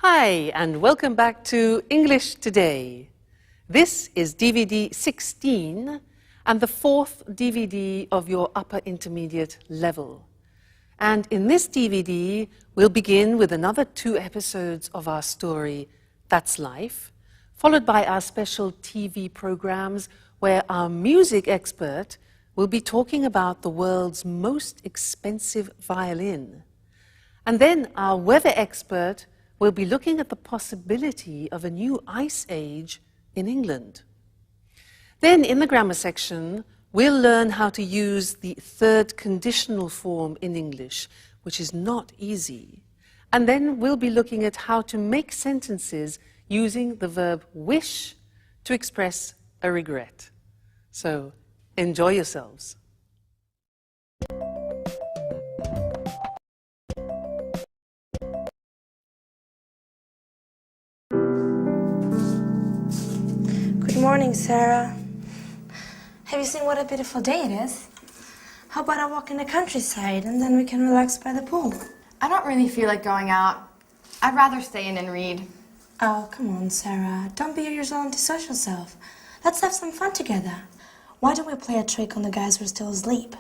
Hi, and welcome back to English Today. This is DVD 16 and the fourth DVD of your upper intermediate level. And in this DVD, we'll begin with another 2 episodes of our story, That's Life, followed by our special TV programs where our music expert will be talking about the world's most expensive violin. And then our weather expert will be looking at the possibility of a new ice age in England. Then in the grammar section, we'll learn how to use the third conditional form in English, which is not easy. And then we'll be looking at how to make sentences using the verb wish to express a regret. So enjoy yourselves. Good morning, Sarah. Have you seen what a beautiful day it is? How about a walk in the countryside and then we can relax by the pool? I don't really feel like going out. I'd rather stay in and read. Oh, come on, Sarah. Don't be your usual antisocial self. Let's have some fun together. Why don't we play a trick on the guys who are still asleep?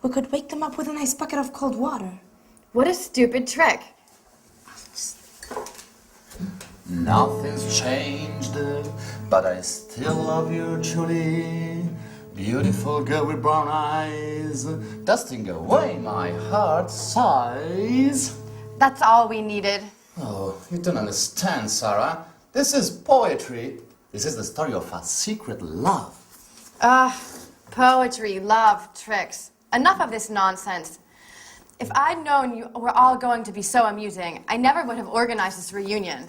We could wake them up with a nice bucket of cold water. What a stupid trick. Nothing's changed, but I still love you, Julie. Beautiful girl with brown eyes, dusting away my heart's sighs. That's all we needed. Oh, you don't understand, Sarah. This is poetry. This is the story of a secret love. Poetry, love, tricks. Enough of this nonsense. If I'd known you were all going to be so amusing, I never would have organized this reunion.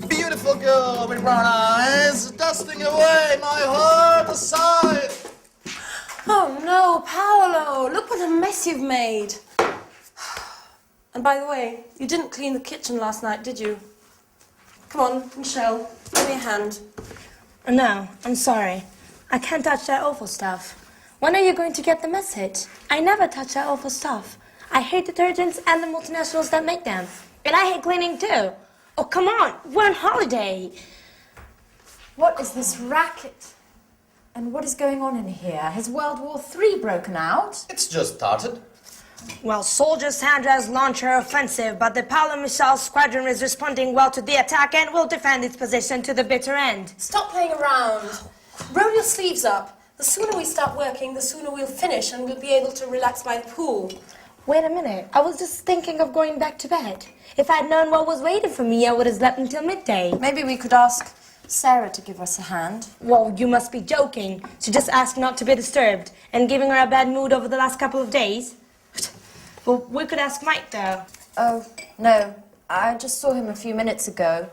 Beautiful girl with brown eyes, dusting away my heart aside. Oh no, Paolo! Look what a mess you've made. And by the way, you didn't clean the kitchen last night, did you? Come on, Michelle, give me a hand. No, I'm sorry. I can't touch that awful stuff. When are you going to get the message? I never touch that awful stuff. I hate detergents and the multinationals that make them. And I hate cleaning too. Oh, come on, we're on holiday. What is this racket? And what is going on in here? Has World War III broken out? It's just started. Well, soldiers Sandra's launch her offensive, but the Paolo Michel squadron is responding well to the attack and will defend its position to the bitter end. Stop playing around. Roll your sleeves up. The sooner we start working, the sooner we'll finish and we'll be able to relax by the pool. Wait a minute, I was just thinking of going back to bed. If I'd known what was waiting for me, I would have slept until midday. Maybe we could ask Sarah to give us a hand. Well, you must be joking. She just asked not to be disturbed and giving her a bad mood over the last couple of days. Well, we could ask Mike, though. Oh, no. I just saw him a few minutes ago.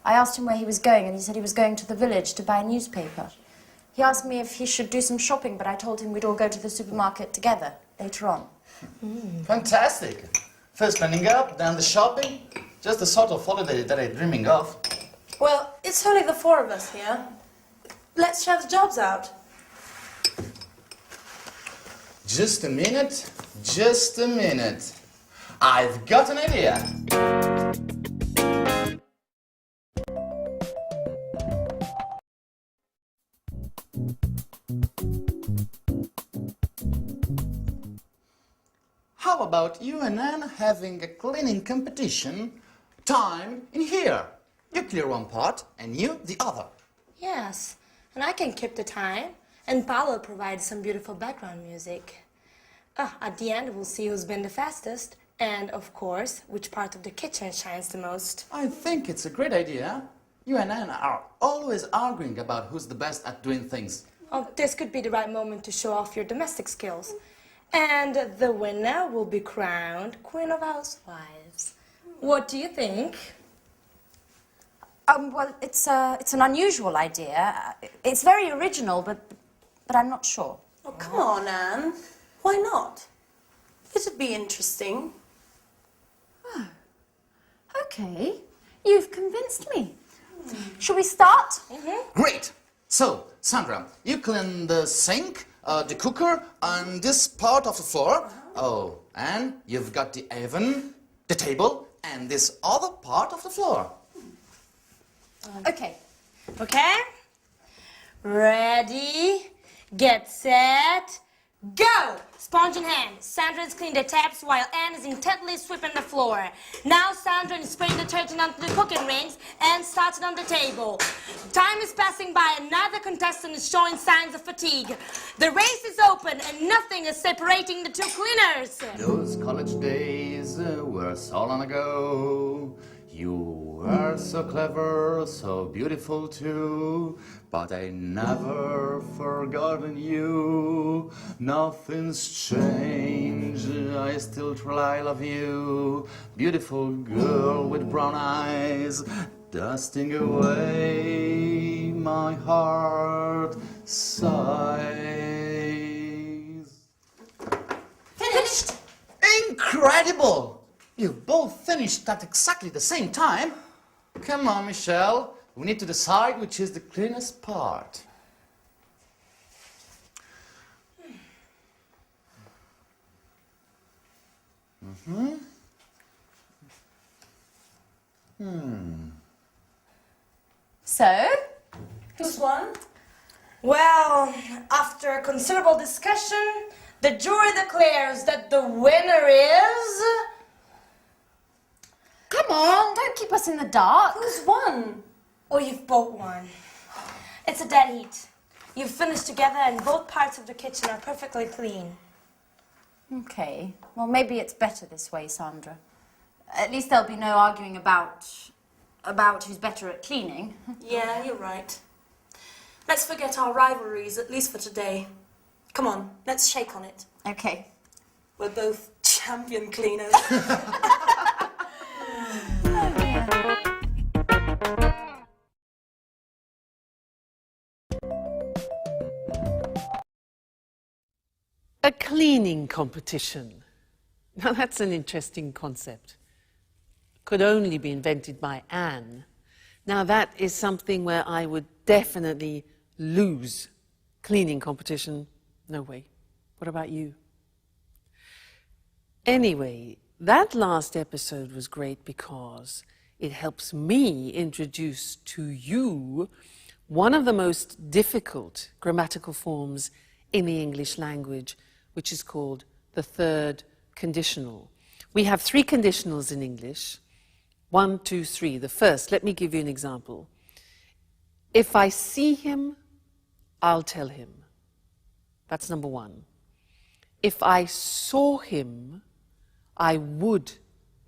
I asked him where he was going and he said he was going to the village to buy a newspaper. He asked me if he should do some shopping, but I told him we'd all go to the supermarket together later on. Fantastic. First cleaning up, then the shopping. Just the sort of holiday that I'm dreaming of. Well, it's only the 4 of us here. Let's share the jobs out. Just a minute, just a minute. I've got an idea. How about you and Anne having a cleaning competition? Time in here. You clear one part and you the other. Yes, and I can keep the time. And Paolo provides some beautiful background music. At the end, we'll see who's been the fastest. And, of course, which part of the kitchen shines the most. I think it's a great idea. You and Anne are always arguing about who's the best at doing things. Oh, this could be the right moment to show off your domestic skills. And the winner will be crowned Queen of Housewives. What do you think? Well, it's an unusual idea. It's very original, but I'm not sure. Oh, come on, Anne. Why not? It'd be interesting. Okay, you've convinced me. Shall we start? Great! So, Sandra, you clean the sink, the cooker, and this part of the floor. Oh, and you've got the oven, the table, and this other part of the floor. Okay. Okay? Ready, get set, go! Sponge in hand. Sandra has cleaned the taps while Anne is intently sweeping the floor. Now Sandra is spraying detergent onto the cooking rings and starts it on the table. Time is passing by and neither contestant is showing signs of fatigue. The race is open and nothing is separating the two cleaners. Those college days were so long ago. You were so clever, so beautiful too. But I never forgotten you. Nothing's changed. I still try love you. Beautiful girl with brown eyes, dusting away my heart sighs. Finished! Incredible! You both finished at exactly the same time. Come on, Michelle. We need to decide which is the cleanest part. So, Who's won? Well, after a considerable discussion, the jury declares that the winner is... come on, don't keep us in the dark. Who's won? Or you've both won. It's a dead heat. You've finished together and both parts of the kitchen are perfectly clean. Okay, well, maybe it's better this way, Sandra. At least there'll be no arguing about who's better at cleaning. Yeah, you're right. Let's forget our rivalries, at least for today. Come on, let's shake on it. Okay. We're both champion cleaners. A cleaning competition. Now that's an interesting concept. Could only be invented by Anne. Now that is something where I would definitely lose. Cleaning competition, no way. What about you? Anyway, that last episode was great because it helps me introduce to you one of the most difficult grammatical forms in the English language, which is called the third conditional. We have three conditionals in English. 1, 2, 3. The first, let me give you an example. If I see him, I'll tell him. That's number 1. If I saw him, I would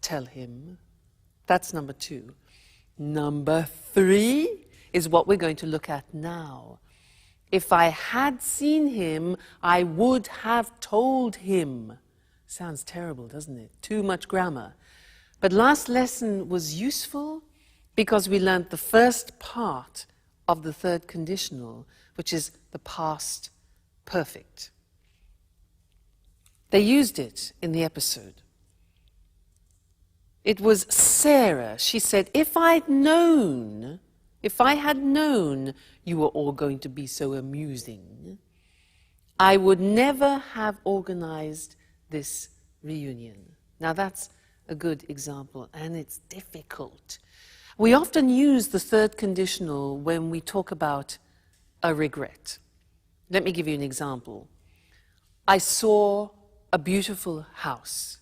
tell him. That's number 2. Number 3 is what we're going to look at now. If I had seen him, I would have told him. Sounds terrible, doesn't it? Too much grammar. But last lesson was useful because we learned the first part of the third conditional, which is the past perfect. They used it in the episode. It was Sarah. She said, if I had known you were all going to be so amusing, I would never have organized this reunion. Now that's a good example, and it's difficult. We often use the third conditional when we talk about a regret. Let me give you an example. I saw a beautiful house.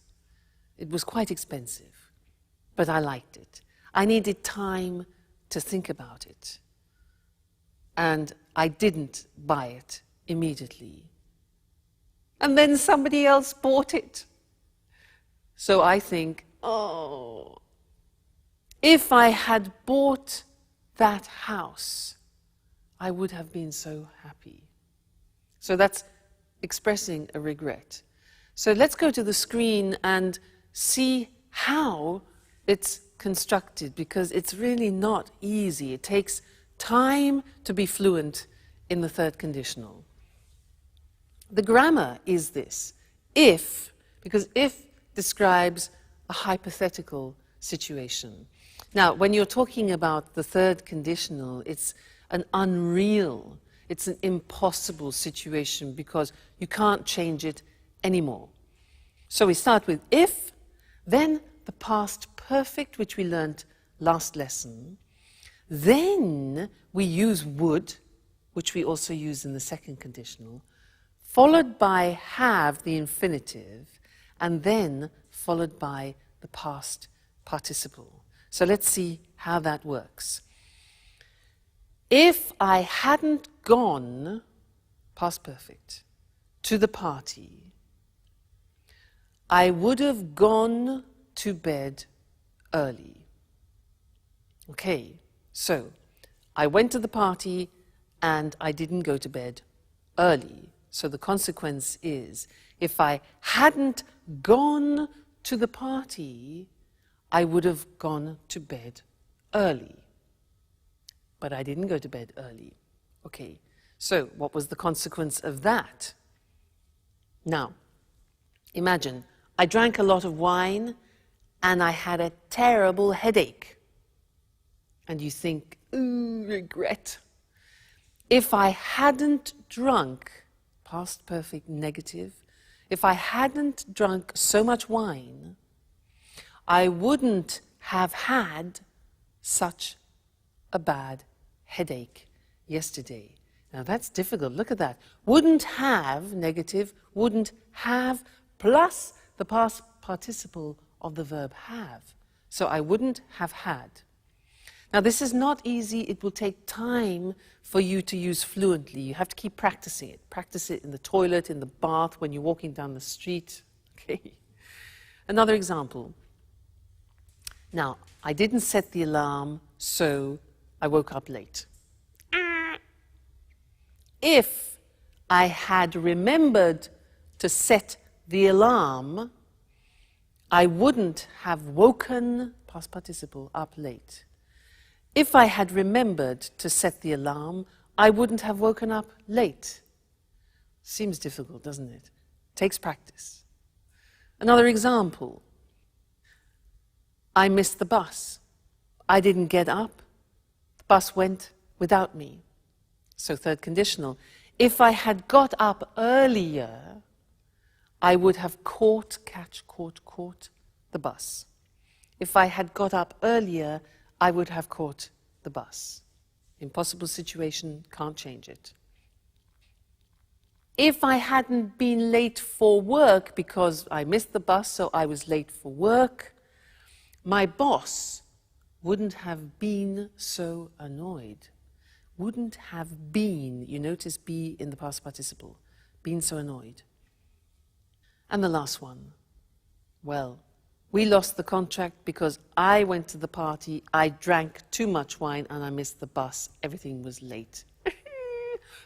It was quite expensive, but I liked it. I needed time to think about it, and I didn't buy it immediately. And then somebody else bought it. So I think, oh, if I had bought that house, I would have been so happy. So that's expressing a regret. So let's go to the screen and see how it's constructed, because it's really not easy. It takes time to be fluent in the third conditional. The grammar is this: if, because if describes a hypothetical situation. Now, when you're talking about the third conditional, it's an unreal, it's an impossible situation because you can't change it anymore. So we start with if, then the past perfect, which we learned last lesson. Then we use would, which we also use in the second conditional, followed by have, the infinitive, and then followed by the past participle. So let's see how that works. If I hadn't gone, past perfect, to the party, I would have gone to bed early. Okay, so I went to the party and I didn't go to bed early. So the consequence is, if I hadn't gone to the party, I would have gone to bed early. But I didn't go to bed early. Okay, so what was the consequence of that? Now, imagine I drank a lot of wine and I had a terrible headache. And you think, ooh, regret. If I hadn't drunk, past perfect negative, if I hadn't drunk so much wine, I wouldn't have had such a bad headache yesterday. Now that's difficult, look at that. Wouldn't have, negative, wouldn't have, plus the past participle of the verb have. So I wouldn't have had. Now this is not easy, it will take time for you to use fluently. You have to keep practicing it. Practice it in the toilet, in the bath, when you're walking down the street. Okay. Another example. Now, I didn't set the alarm, so I woke up late. If I had remembered to set the alarm, I wouldn't have woken, past participle, up late. If I had remembered to set the alarm, I wouldn't have woken up late. Seems difficult, doesn't it? Takes practice. Another example. I missed the bus. I didn't get up. The bus went without me. So third conditional. If I had got up earlier, I would have caught the bus. If I had got up earlier, I would have caught the bus. Impossible situation, can't change it. If I hadn't been late for work because I missed the bus, so I was late for work, my boss wouldn't have been so annoyed. Wouldn't have been, you notice be in the past participle, been so annoyed. And the last one, well, we lost the contract because I went to the party, I drank too much wine and I missed the bus. Everything was late.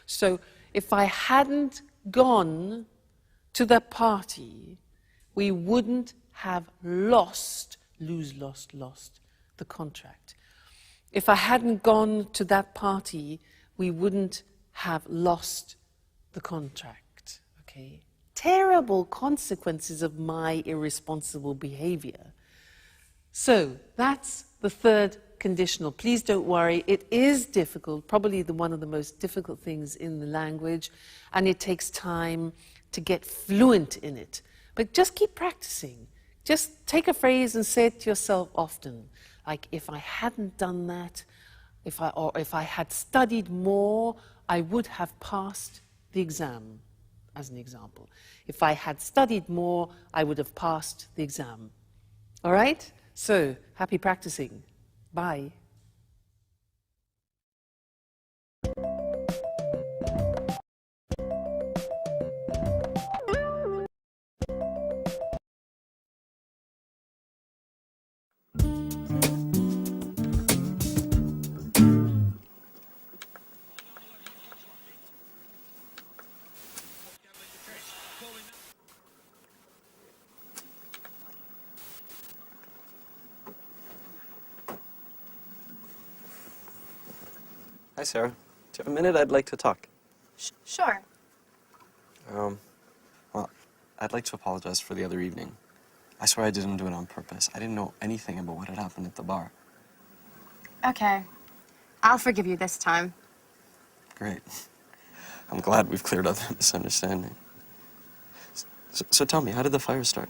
So if I hadn't gone to the party, we wouldn't have lost the contract. If I hadn't gone to that party, we wouldn't have lost the contract. Okay? Terrible consequences of my irresponsible behavior. So that's the third conditional. Please don't worry, it is difficult, probably one of the most difficult things in the language, and it takes time to get fluent in it. But just keep practicing. Just take a phrase and say it to yourself often. Like, if I hadn't done that, if I had studied more, I would have passed the exam, as an example. If I had studied more, I would have passed the exam. All right? So, happy practicing. Bye. Hi, Sarah. Do you have a minute? I'd like to talk. Sure. Well, I'd like to apologize for the other evening. I swear I didn't do it on purpose. I didn't know anything about what had happened at the bar. Okay. I'll forgive you this time. great. I'm glad we've cleared up that misunderstanding. So tell me, how did the fire start?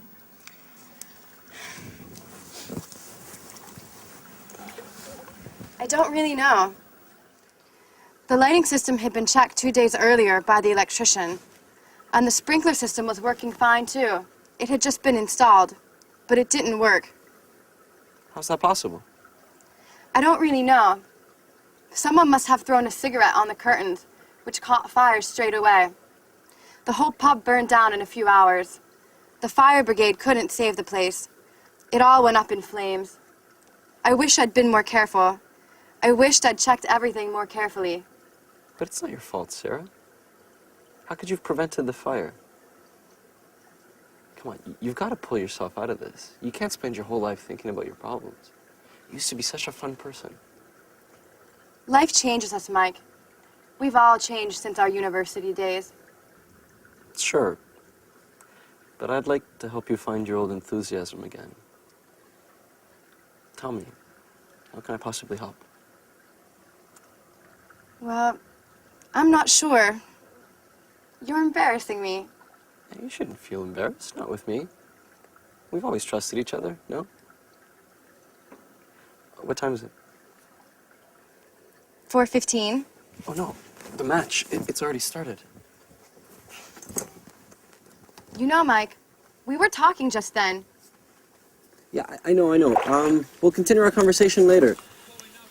I don't really know. The lighting system had been checked 2 days earlier by the electrician, and the sprinkler system was working fine too. It had just been installed, but it didn't work. How's that possible? I don't really know. Someone must have thrown a cigarette on the curtains, which caught fire straight away. The whole pub burned down in a few hours. The fire brigade couldn't save the place. It all went up in flames. I wish I'd been more careful. I wished I'd checked everything more carefully. But it's not your fault, Sarah. How could you have prevented the fire? Come on, you've got to pull yourself out of this. You can't spend your whole life thinking about your problems. You used to be such a fun person. Life changes us, Mike. We've all changed since our university days. Sure. But I'd like to help you find your old enthusiasm again. Tell me, how can I possibly help? Well, I'm not sure. You're embarrassing me. You shouldn't feel embarrassed, not with me. We've always trusted each other, no? What time is it? 4:15. Oh, no, the match, it's already started. You know, Mike, we were talking just then. Yeah, I know. We'll continue our conversation later.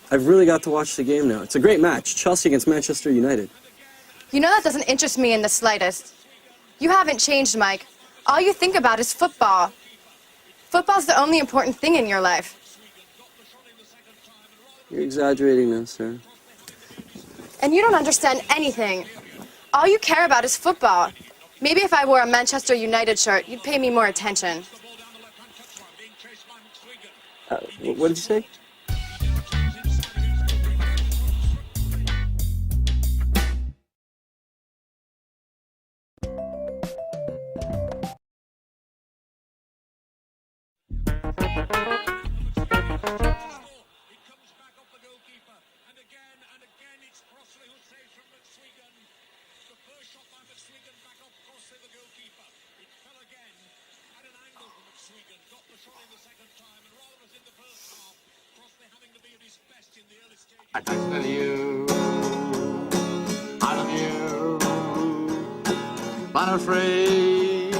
I've really got to watch the game now. It's a great match, Chelsea against Manchester United. You know that doesn't interest me in the slightest. You haven't changed, Mike. All you think about is football. Football's the only important thing in your life. You're exaggerating now, Sarah. And you don't understand anything. All you care about is football. Maybe if I wore a Manchester United shirt, you'd pay me more attention. What did you say? I tell you, I love you, but I'm afraid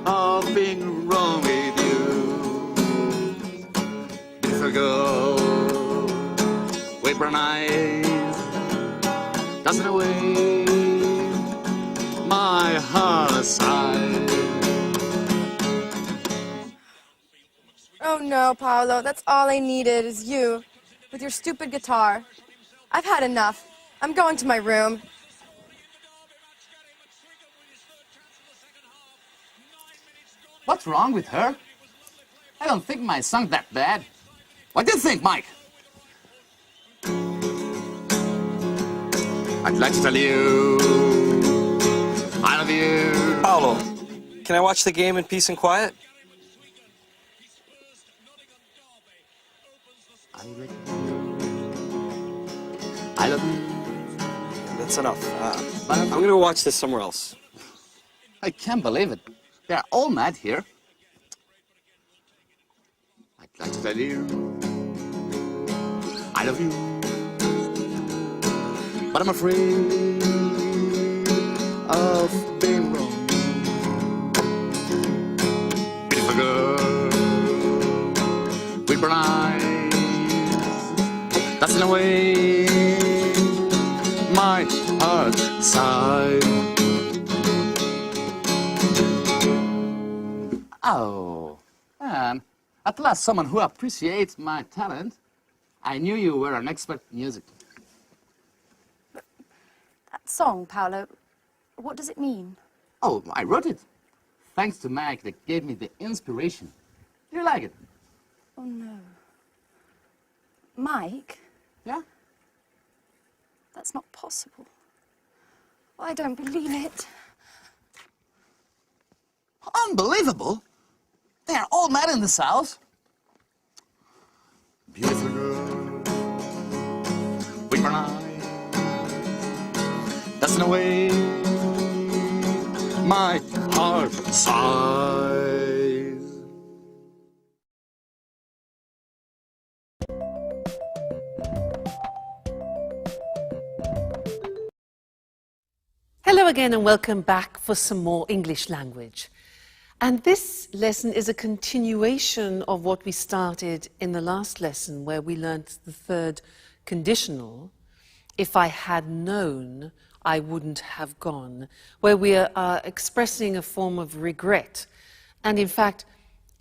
of being wrong with you. Beautiful girl, with brown eyes, dancing away my heart aside. Oh no, Paolo, that's all I needed is you, with your stupid guitar. I've had enough. I'm going to my room. What's wrong with her? I don't think my song's that bad. What do you think, Mike? I'd like to tell you, I love you. Paolo, can I watch the game in peace and quiet? I love you. That's enough. I'm gonna go watch this somewhere else. I can't believe it. They're all mad here. I'd like to tell you, I love you. But I'm afraid of being wrong. Beautiful girl, with brown eyes, dancing away my heart side. Oh, man, at last someone who appreciates my talent. I knew you were an expert in music. That song, Paolo, what does it mean? Oh, I wrote it. Thanks to Mike that gave me the inspiration. Do you like it? Oh, no. Mike? Yeah? That's not possible. I don't believe it. Unbelievable. They are all mad in this house. Beautiful girl, with brown eyes, Less than a way, my heart sighs. Hello again and welcome back for some more English language. And this lesson is a continuation of what we started in the last lesson where we learnt the third conditional, if I had known, I wouldn't have gone, where we are expressing a form of regret. And in fact,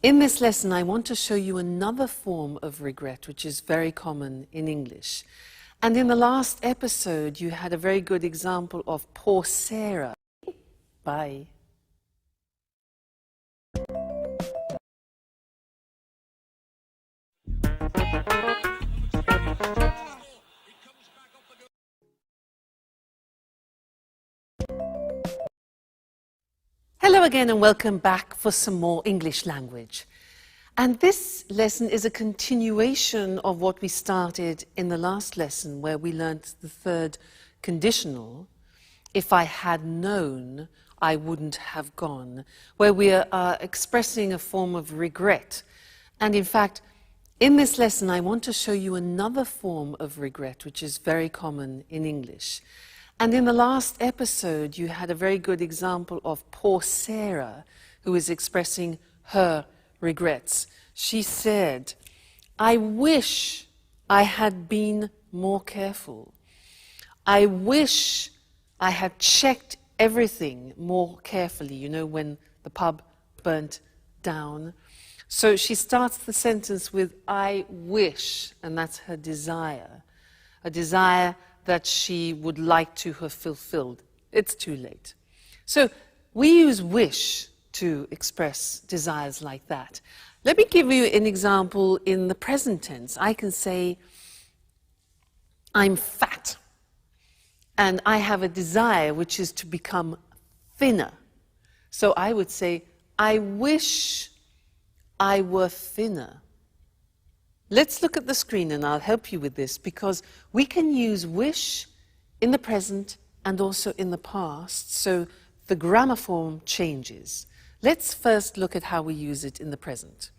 in this lesson, I want to show you another form of regret, which is very common in English. And in the last episode, you had a very good example of poor Sarah. Bye. Hello again and welcome back for some more English language. And this lesson is a continuation of what we started in the last lesson where we learnt the third conditional, if I had known, I wouldn't have gone, where we are expressing a form of regret. And in fact, in this lesson, I want to show you another form of regret, which is very common in English. And in the last episode, you had a very good example of poor Sarah, who is expressing her regrets. She said, I wish I had been more careful. I wish I had checked everything more carefully, you know, when the pub burnt down. So she starts the sentence with, I wish, and that's her desire. A desire that she would like to have fulfilled. It's too late. So we use wish to express desires like that. Let me give you an example in the present tense. I can say, I'm fat, and I have a desire which is to become thinner. So I would say, I wish I were thinner. Let's look at the screen and I'll help you with this because we can use wish in the present and also in the past, so the grammar form changes. Let's first look at how we use it in the present.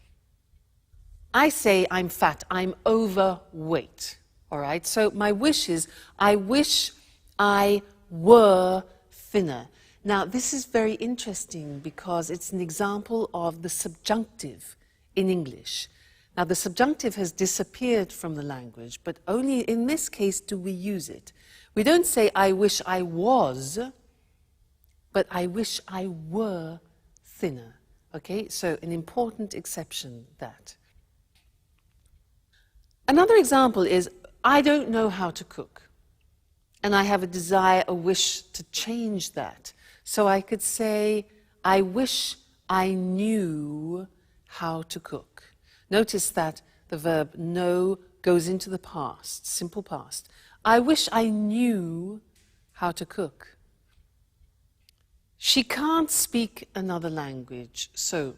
I say I'm fat, I'm overweight, all right? So my wish is, I wish I were thinner. Now, this is very interesting because it's an example of the subjunctive in English. Now, the subjunctive has disappeared from the language, but only in this case do we use it. We don't say, I wish I was, but I wish I were thinner. Okay, so an important exception, that. Another example is, I don't know how to cook, and I have a desire, a wish to change that. So I could say, I wish I knew how to cook. Notice that the verb know goes into the past, simple past. I wish I knew how to cook. She can't speak another language. So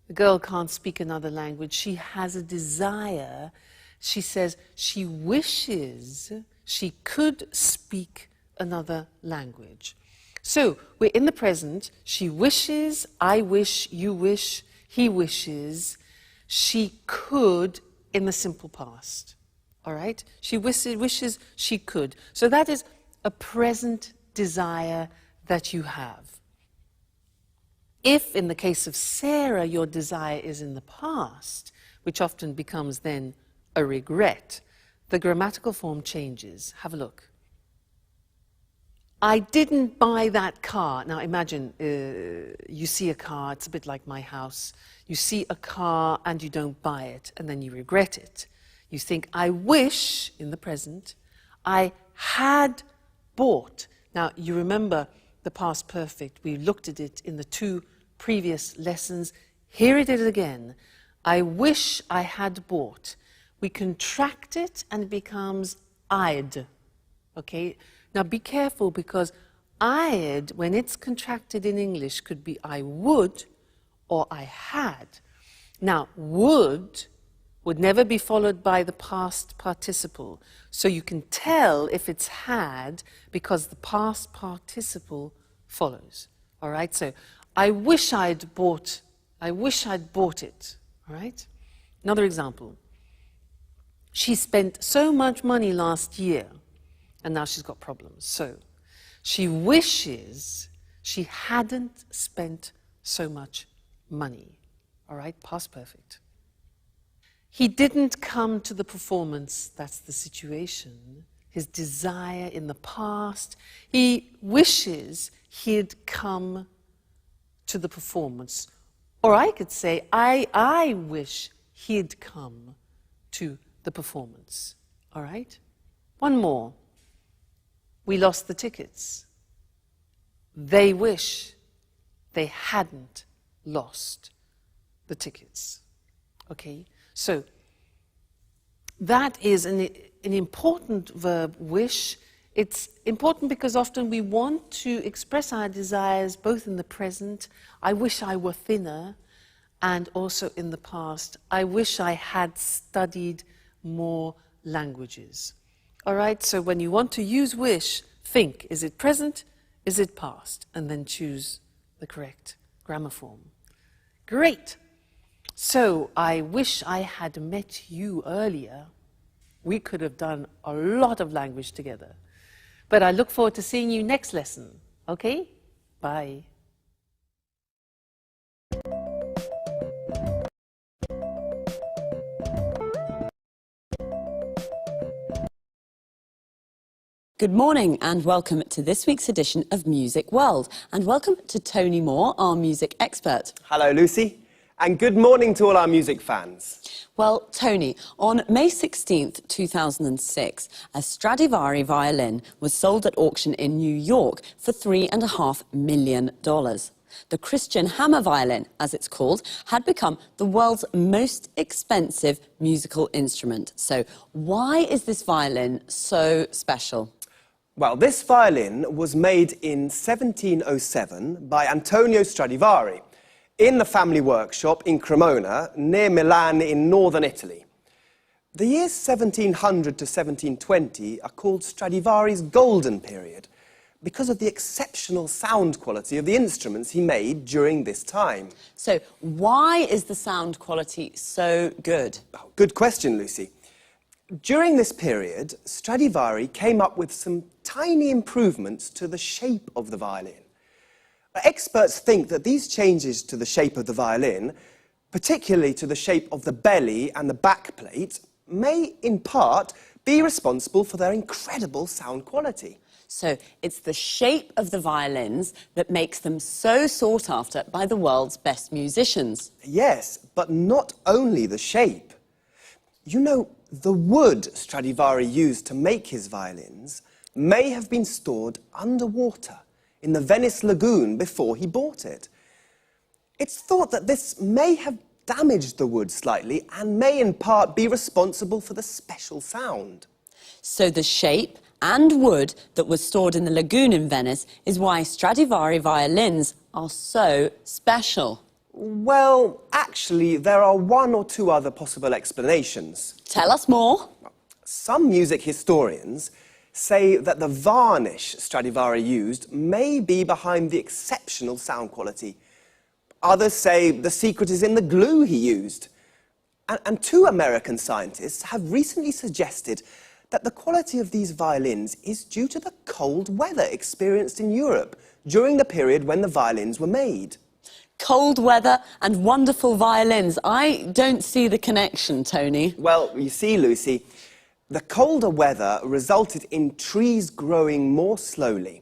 the girl can't speak another language. She has a desire. She says she wishes she could speak another language. So we're in the present. She wishes, I wish, you wish, he wishes. She could in the simple past, all right? She wishes she could. So that is a present desire that you have. If, in the case of Sarah, your desire is in the past, which often becomes then a regret, the grammatical form changes. Have a look. I didn't buy that car. Now imagine you see a car, it's a bit like my house. You see a car and you don't buy it, and then you regret it. You think, I wish, in the present, I had bought. Now you remember the past perfect. We looked at it in the 2 previous lessons. Here it is again. I wish I had bought. We contract it and it becomes I'd. Okay? Now be careful because I'd, when it's contracted in English, could be I would or I had. Now would would never be followed by the past participle. So you can tell if it's had because the past participle follows. All right? So I wish I'd bought it. All right? Another example. She spent so much money last year and now she's got problems. So she wishes she hadn't spent so much money. All right? Past perfect. He didn't come to the performance, that's the situation. His desire in the past. He wishes he'd come to the performance. Or I could say, I wish he'd come to the performance. All right? One more. We lost the tickets. They wish they hadn't lost the tickets. Okay? So, that is an important verb, wish. It's important because often we want to express our desires both in the present, I wish I were thinner, and also in the past, I wish I had studied more languages. All right, so when you want to use wish, think, is it present, is it past? And then choose the correct grammar form. Great. So, I wish I had met you earlier. We could have done a lot of language together. But I look forward to seeing you next lesson. Okay? Bye. Good morning and welcome to this week's edition of Music World. And welcome to Tony Moore, our music expert. Hello, Lucy. And good morning to all our music fans. Well, Tony, on May 16th, 2006, a Stradivari violin was sold at auction in New York for $3.5 million. The Christian Hammer violin, as it's called, had become the world's most expensive musical instrument. So why is this violin so special? Well, this violin was made in 1707 by Antonio Stradivari in the family workshop in Cremona, near Milan in northern Italy. The years 1700 to 1720 are called Stradivari's golden period because of the exceptional sound quality of the instruments he made during this time. So why is the sound quality so good? Oh, good question, Lucy. During this period, Stradivari came up with some tiny improvements to the shape of the violin. Experts think that these changes to the shape of the violin, particularly to the shape of the belly and the back plate, may, in part, be responsible for their incredible sound quality. So it's the shape of the violins that makes them so sought after by the world's best musicians. Yes, but not only the shape. You know, the wood Stradivari used to make his violins may have been stored underwater in the Venice lagoon before he bought it. It's thought that this may have damaged the wood slightly and may in part be responsible for the special sound. So the shape and wood that was stored in the lagoon in Venice is why Stradivari violins are so special. Well, actually, there are one or two other possible explanations. Tell us more. Some music historians say that the varnish Stradivari used may be behind the exceptional sound quality. Others say the secret is in the glue he used. And two American scientists have recently suggested that the quality of these violins is due to the cold weather experienced in Europe during the period when the violins were made. Cold weather and wonderful violins. I don't see the connection, Tony. Well, you see, Lucy, the colder weather resulted in trees growing more slowly.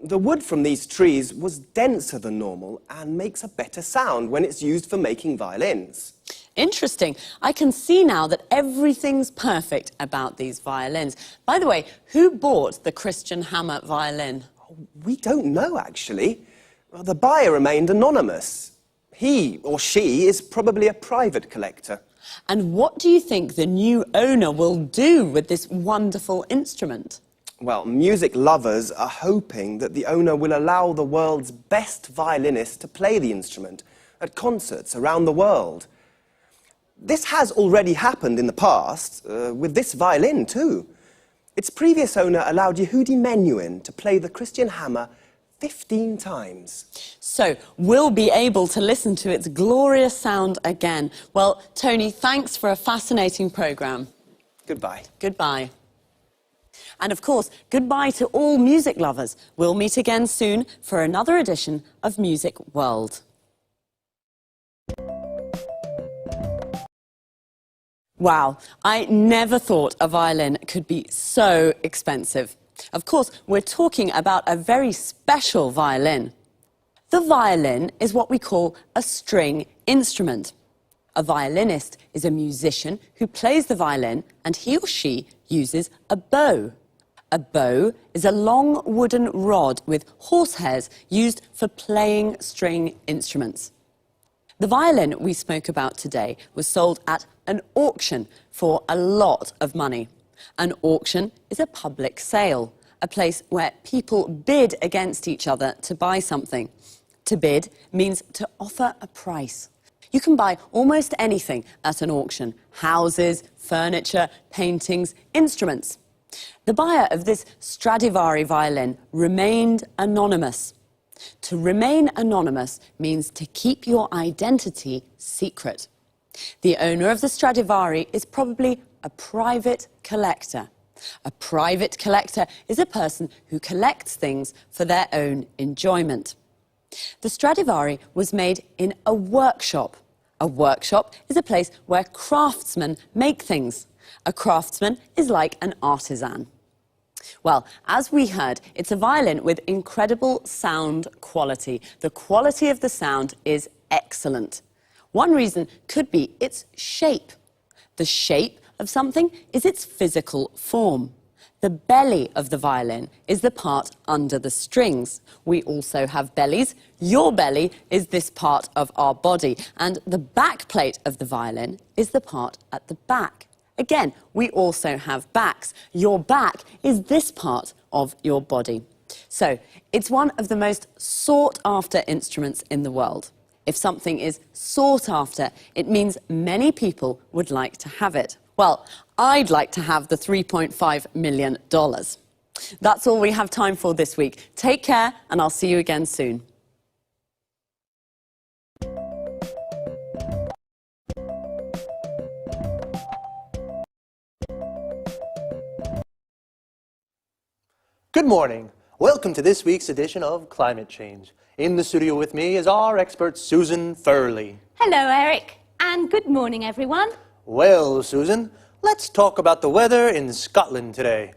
The wood from these trees was denser than normal and makes a better sound when it's used for making violins. Interesting. I can see now that everything's perfect about these violins. By the way, who bought the Christian Hammer violin? We don't know, actually. Well, the buyer remained anonymous. He or she is probably a private collector. And what do you think the new owner will do with this wonderful instrument? Well, music lovers are hoping that the owner will allow the world's best violinists to play the instrument at concerts around the world. this has already happened in the past, with this violin too. Its previous owner allowed Yehudi Menuhin to play the Christian hammer 15 times. So we'll be able to listen to its glorious sound again. Well, Tony, thanks for a fascinating programme. Goodbye. Goodbye. And of course, goodbye to all music lovers. We'll meet again soon for another edition of Music World. Wow, I never thought a violin could be so expensive. Of course, we're talking about a very special violin. The violin is what we call a string instrument. A violinist is a musician who plays the violin, and he or she uses a bow. A bow is a long wooden rod with horsehairs used for playing string instruments. The violin we spoke about today was sold at an auction for a lot of money. An auction is a public sale, a place where people bid against each other to buy something. To bid means to offer a price. You can buy almost anything at an auction: houses, furniture, paintings, instruments. The buyer of this Stradivari violin remained anonymous. To remain anonymous means to keep your identity secret. The owner of the Stradivari is probably a private collector. A private collector is a person who collects things for their own enjoyment. The Stradivari was made in a workshop. A workshop is a place where craftsmen make things. A craftsman is like an artisan. Well, as we heard, it's a violin with incredible sound quality. The quality of the sound is excellent. One reason could be its shape. The shape of something is its physical form. The belly of the violin is the part under the strings. We also have bellies. Your belly is this part of our body, and the back plate of the violin is the part at the back. Again, we also have backs. Your back is this part of your body. So, it's one of the most sought-after instruments in the world. If something is sought after, it means many people would like to have it. Well, I'd like to have the $3.5 million. That's all we have time for this week. Take care, and I'll see you again soon. Good morning. Welcome to this week's edition of Climate Change. In the studio with me is our expert, Susan Furley. Hello, Eric, and good morning, everyone. Well, Susan, let's talk about the weather in Scotland today.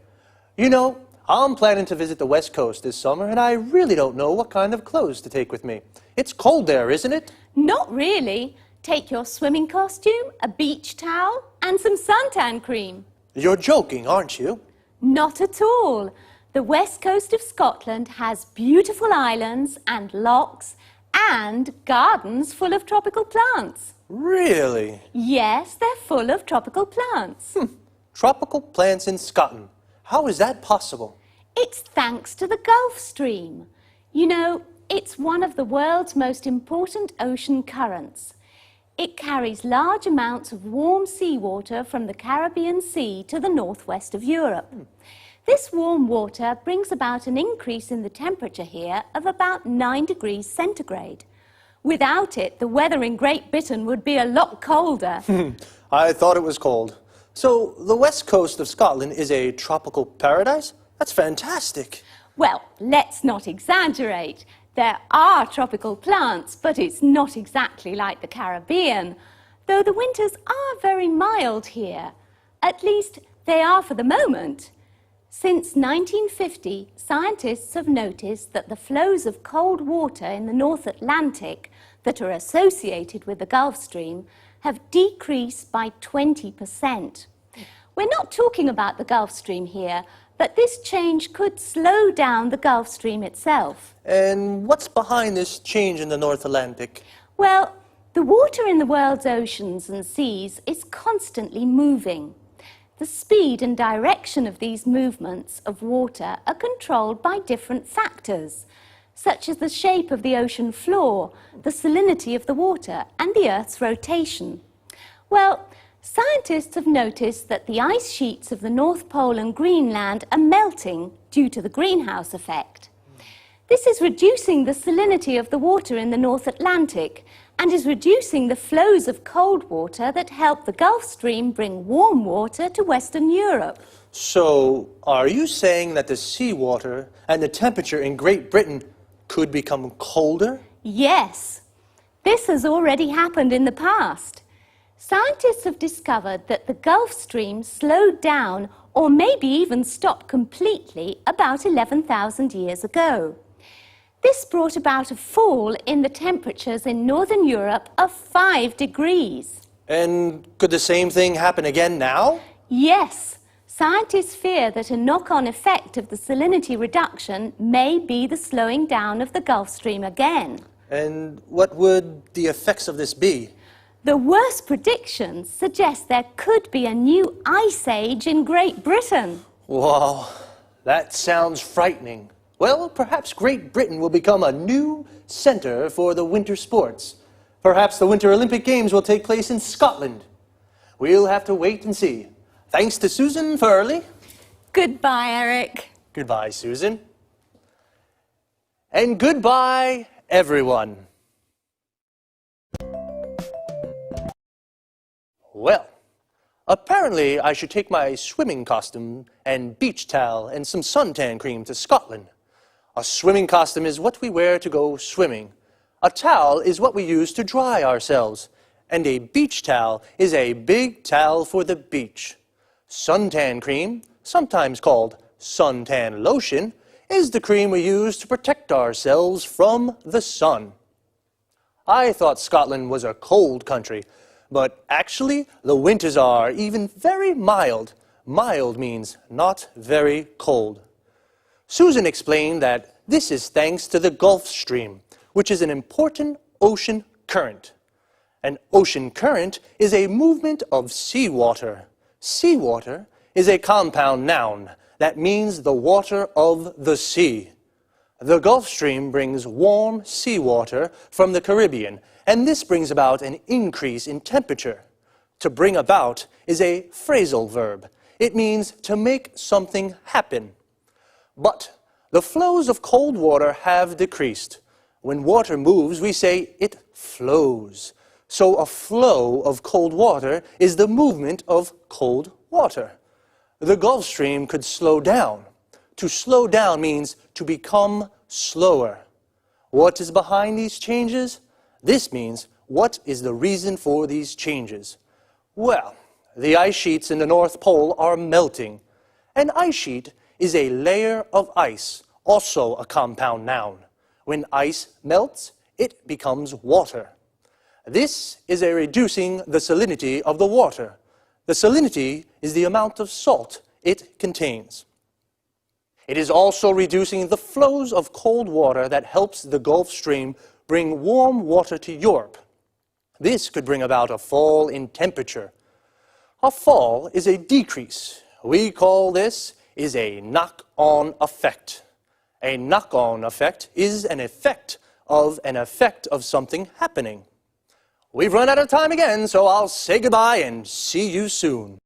You know, I'm planning to visit the West Coast this summer, and I really don't know what kind of clothes to take with me. It's cold there, isn't it? Not really. Take your swimming costume, a beach towel, and some suntan cream. You're joking, aren't you? Not at all. The west coast of Scotland has beautiful islands and lochs and gardens full of tropical plants. Really? Yes, they're full of tropical plants. Tropical plants in Scotland. How is that possible? It's thanks to the Gulf Stream. You know, it's one of the world's most important ocean currents. It carries large amounts of warm seawater from the Caribbean Sea to the northwest of Europe. This warm water brings about an increase in the temperature here of about 9 degrees centigrade. Without it, the weather in Great Britain would be a lot colder. I thought it was cold. So, the west coast of Scotland is a tropical paradise? That's fantastic. Well, let's not exaggerate. There are tropical plants, but it's not exactly like the Caribbean, though the winters are very mild here. At least, they are for the moment. Since 1950, scientists have noticed that the flows of cold water in the North Atlantic that are associated with the Gulf Stream have decreased by 20%. We're not talking about the Gulf Stream here, but this change could slow down the Gulf Stream itself. And what's behind this change in the North Atlantic? Well, the water in the world's oceans and seas is constantly moving. The speed and direction of these movements of water are controlled by different factors, such as the shape of the ocean floor, the salinity of the water, and the Earth's rotation. Well, scientists have noticed that the ice sheets of the North Pole and Greenland are melting due to the greenhouse effect. This is reducing the salinity of the water in the North Atlantic and is reducing the flows of cold water that help the Gulf Stream bring warm water to Western Europe. So, are you saying that the seawater and the temperature in Great Britain could become colder? Yes, this has already happened in the past. Scientists have discovered that the Gulf Stream slowed down or maybe even stopped completely about 11,000 years ago. This brought about a fall in the temperatures in Northern Europe of 5 degrees. And could the same thing happen again now? Yes, scientists fear that a knock-on effect of the salinity reduction may be the slowing down of the Gulf Stream again. And what would the effects of this be? The worst predictions suggest there could be a new ice age in Great Britain. Wow, that sounds frightening. Well, perhaps Great Britain will become a new center for the winter sports. Perhaps the Winter Olympic Games will take place in Scotland. We'll have to wait and see. Thanks to Susan Furley. Goodbye, Eric. Goodbye, Susan. And goodbye, everyone. Well, apparently I should take my swimming costume and beach towel and some suntan cream to Scotland. A swimming costume is what we wear to go swimming. A towel is what we use to dry ourselves. And a beach towel is a big towel for the beach. Suntan cream, sometimes called suntan lotion, is the cream we use to protect ourselves from the sun. I thought Scotland was a cold country, but actually the winters are even very mild. Mild means not very cold. Susan explained that this is thanks to the Gulf Stream, which is an important ocean current. An ocean current is a movement of seawater. Seawater is a compound noun that means the water of the sea. The Gulf Stream brings warm seawater from the Caribbean, and this brings about an increase in temperature. To bring about is a phrasal verb. It means to make something happen. But the flows of cold water have decreased. When water moves, we say it flows. So a flow of cold water is the movement of cold water. The Gulf Stream could slow down. To slow down means to become slower. What is behind these changes? This means, what is the reason for these changes? Well, the ice sheets in the North Pole are melting. An ice sheet is a layer of ice, also a compound noun. When ice melts, it becomes water. This is a reducing the salinity of the water. The salinity is the amount of salt it contains. It is also reducing the flows of cold water that helps the Gulf Stream bring warm water to Europe. This could bring about a fall in temperature. A fall is a decrease. We call this is a knock-on effect. A knock-on effect is an effect of something happening. We've run out of time again, so I'll say goodbye and see you soon.